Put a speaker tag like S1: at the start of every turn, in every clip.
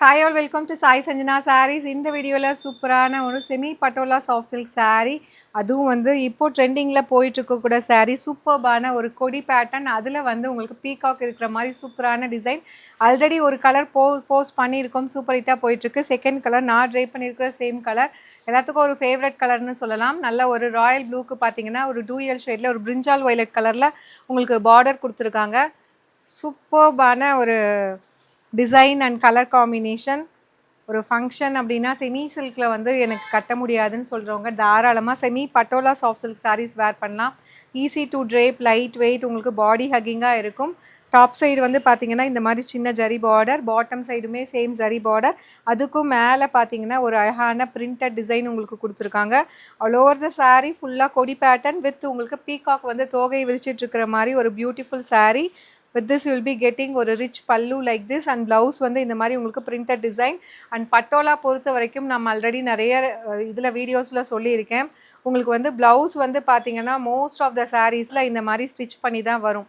S1: Hi all, welcome to Sai Sanjana Sarees. இந்த வீடியோல சூப்பரான ஒரு semi patola soft silk saree. அதுவும் வந்து இப்போ ட்ரெண்டிங்ல போயிட்டு இருக்க கூட saree சூப்பர்பான ஒரு கொடி பேட்டர்ன். அதுல வந்து உங்களுக்கு பீகாக் இருக்கிற மாதிரி சூப்பரான டிசைன். ஆல்ரெடி ஒரு கலர் போஸ்ட் பண்ணியிருக்கோம், சூப்பர் ஹிட்டா போயிட்டு இருக்கு. செகண்ட் கலர் நான் ட்ரை பண்ணியிருக்கிற சேம் கலர். எல்லாத்துக்கும் ஒரு ஃபேவரட் கலர்னு சொல்லலாம். நல்ல ஒரு ராயல் ப்ளூக்கு பார்த்தீங்கன்னா ஒரு டூயல் ஷேட்ல ஒரு பிரிஞ்சால் வயலட் கலர்ல உங்களுக்கு பார்டர் கொடுத்துருக்காங்க. சூப்பர்பான ஒரு டிசைன் அண்ட் கலர் காம்பினேஷன். ஒரு ஃபங்க்ஷன் அப்படின்னா செமி சில்கில் வந்து எனக்கு கட்ட முடியாதுன்னு சொல்கிறவங்க தாராளமாக semi patola soft silk sarees wear பண்ணலாம். Easy to drape, light weight, உங்களுக்கு பாடி ஹக்கிங்காக இருக்கும். டாப் சைடு வந்து பார்த்தீங்கன்னா இந்த மாதிரி சின்ன ஜரி பார்டர், பாட்டம் சைடுமே சேம் ஜரி பார்டர். அதுக்கும் மேலே பார்த்தீங்கன்னா ஒரு அழகான பிரிண்டட் டிசைன் உங்களுக்கு கொடுத்துருக்காங்க. ஆல் ஓவர் த சாரீ ஃபுல்லாக கொடி பேட்டர்ன் வித் உங்களுக்கு பீகாக் வந்து தோகை விரிச்சிட்டு இருக்கிற மாதிரி ஒரு beautiful sari. With this you will be getting ஒரு ரிச் பல்லு லைக் திஸ் அண்ட் ப்ளவுஸ் வந்து இந்த மாதிரி உங்களுக்கு பிரிண்டட் டிசைன். அண்ட் பட்டோலா பொறுத்த வரைக்கும் நம்ம ஆல்ரெடி நிறைய இதில் வீடியோஸில் சொல்லியிருக்கேன். உங்களுக்கு வந்து ப்ளவுஸ் வந்து பார்த்தீங்கன்னா மோஸ்ட் ஆஃப் த சாரீஸில் இந்த மாதிரி ஸ்டிச் பண்ணி தான் வரும்.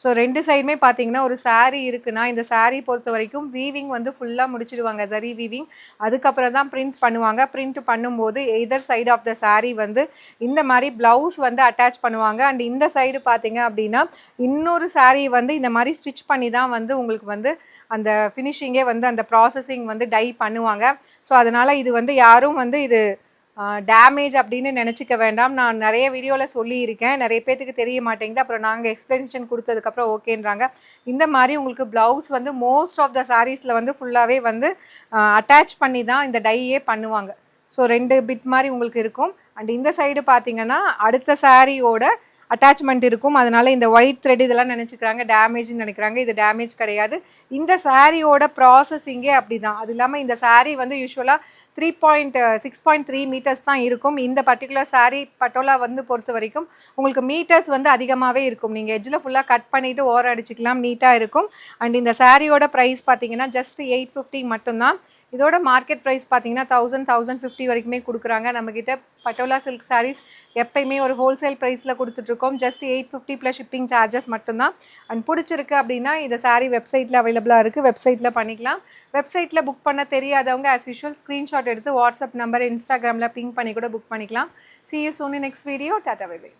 S1: ஸோ ரெண்டு சைடுமே பார்த்தீங்கன்னா ஒரு saree இருக்குன்னா இந்த saree பொறுத்த வரைக்கும் வீவிங் வந்து ஃபுல்லாக முடிச்சிடுவாங்க, ஜரி வீவிங். அதுக்கப்புறம் தான் பிரிண்ட் பண்ணுவாங்க. பிரிண்ட் பண்ணும்போது எதர் சைடு ஆஃப் த saree வந்து இந்த மாதிரி ப்ளவுஸ் வந்து அட்டாச் பண்ணுவாங்க. அண்ட் இந்த சைடு பார்த்தீங்க அப்படின்னா இன்னொரு saree வந்து இந்த மாதிரி ஸ்டிச் பண்ணி தான் வந்து உங்களுக்கு வந்து அந்த ஃபினிஷிங்கே வந்து அந்த ப்ராசஸிங் வந்து டை பண்ணுவாங்க. ஸோ அதனால் இது வந்து யாரும் வந்து இது டேமேஜ் அப்படின்னு நினச்சிக்க வேண்டாம். நான் நிறைய வீடியோவில் சொல்லியிருக்கேன், நிறைய பேர்த்துக்கு தெரிய மாட்டேங்குது. அப்புறம் நாங்கள் எக்ஸ்ப்ளனேஷன் கொடுத்ததுக்கப்புறம் ஓகேன்றாங்க. இந்த மாதிரி உங்களுக்கு ப்ளவுஸ் வந்து மோஸ்ட் ஆஃப் த சாரீஸில் வந்து ஃபுல்லாகவே வந்து அட்டாச் பண்ணி தான் இந்த டையே பண்ணுவாங்க. ஸோ 2 பிட் மாதிரி உங்களுக்கு இருக்கும். அண்ட் இந்த சைடு பார்த்தீங்கன்னா அடுத்த சாரியோட அட்டாச்மெண்ட் இருக்கும். அதனால் இந்த ஒயிட் த்ரெட் இதெல்லாம் நினச்சிக்கிறாங்க டேமேஜ்னு நினைக்கிறாங்க. இது டேமேஜ் கிடையாது. இந்த சாரியோட ப்ராசஸிங்கே அப்படி தான். அது இல்லாமல் இந்த சாரீ வந்து யூஸ்வலாக 6.3 மீட்டர்ஸ் தான் இருக்கும். இந்த பர்டிகுலர் சாரீ பட்டோலா வந்து பொறுத்த வரைக்கும் உங்களுக்கு மீட்டர்ஸ் வந்து அதிகமாகவே இருக்கும். நீங்கள் எட்ஜில் ஃபுல்லாக கட் பண்ணிவிட்டு ஓரம் அடிச்சிக்கலாம், நீட்டாக இருக்கும். அண்ட் இந்த சாரியோட ப்ரைஸ் பார்த்தீங்கன்னா ஜஸ்ட் 850 மட்டும்தான். இதோட மார்க்கெட் ப்ரைஸ் பார்த்தீங்கன்னா 1050 வரைக்குமே கொடுக்குறாங்க. நம்மக்கிட்ட பட்டோலா சில்க் சாரீஸ் எப்பயுமே ஒரு ஹோல்சேல் ப்ரைஸில் கொடுத்துட்ருக்கோம். ஜஸ்ட் 850 ப்ளஸ் ஷிப்பிங் சார்ஜஸ் மட்டும்தான். அண்ட் பிடிச்சிருக்கு அப்படின்னா இந்த சாரீ வெப்சைட்டில் அவைலபிளாக இருக்குது, வெப்சைட்டில் பண்ணிக்கலாம். வெப்சைட்டில் புக் பண்ண தெரியாதவங்க ஆஸ் யூஷுவல் ஸ்க்ரீன்ஷாட் எடுத்து வாட்ஸ்அப் நம்பர் இன்ஸ்டாகிராமில் பிங் பண்ணி கூட புக் பண்ணிக்கலாம். See you soon in next video. Tata bye bye.